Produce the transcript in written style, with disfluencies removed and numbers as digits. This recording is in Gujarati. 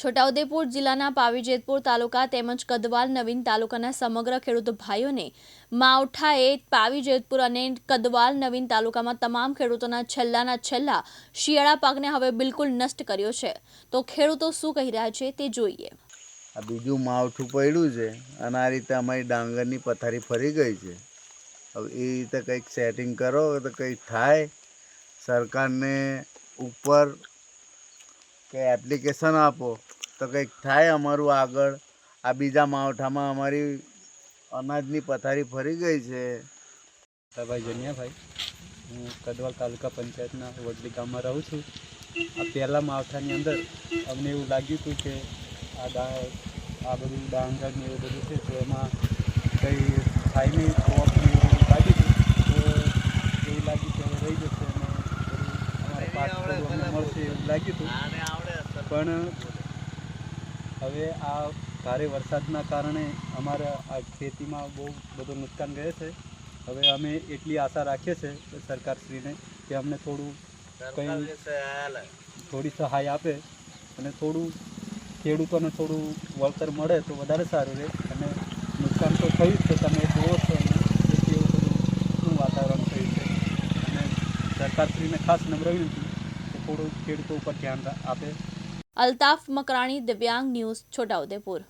છોટાઉદેપુર જિલ્લાના પાવીજેતપુર તાલુકા તેમજ કદવાલ નવીન તાલુકાના સમગ્ર ખેડૂત ભાઈઓને માવઠાએ પાવીજેતપુર અને કદવાલ નવીન તાલુકામાં તમામ ખેડૂતોના છેલ્લા શિયાળા પાકને હવે બિલકુલ નષ્ટ કર્યો છે। તો ખેડૂતો શું કહી રહ્યા છે તે જોઈએ। આ બીજું માવઠું પડ્યું છે અને આ રીતે અમારી ડાંગરની પથારી ફરી ગઈ છે। હવે એ રીતે કંઈક સેટિંગ કરો તો કંઈક થાય। સરકારને ઉપર કે એપ્લિકેશન આપો તો કંઈક થાય અમારું આગળ। આ બીજા માવઠામાં અમારી અનાજની પથારી ફરી ગઈ છે। ભાઈ જનિયાભાઈ, હું કદવાલ તાલુકા પંચાયતના વડલી ગામમાં રહું છું। આ પહેલાં માવઠાની અંદર અમને એવું લાગ્યું હતું કે આ બધું ડાંગર ને એવું બધું છે તો એમાં કંઈ થાય નહીં, ખોફ ને એવું લાગ્યું હતું તો એવું લાગ્યું કે હવે રહી જશે અને અમારે પાક અમને મળશે એવું લાગ્યું હતું। પણ હવે આ ભારે વરસાદના કારણે અમારા આ ખેતીમાં બહુ બધું નુકસાન ગયું છે। હવે અમે એટલી આશા રાખીએ છીએ સરકારશ્રીને કે અમને થોડી સહાય આપે અને ખેડૂતોને થોડું વળતર મળે તો વધારે સારું રહે। અને નુકસાન તો થયું જ છે, તમે જુઓ છો એવું બધું શું વાતાવરણ થયું છે। અને સરકારશ્રીને ખાસ નમ્ર વિનંતી કે થોડું ખેડૂતો ઉપર ધ્યાન આપે। અલ્તાફ મકરાણી, દિવ્યાંગ ન્યૂઝ, છોટાઉદેપુર।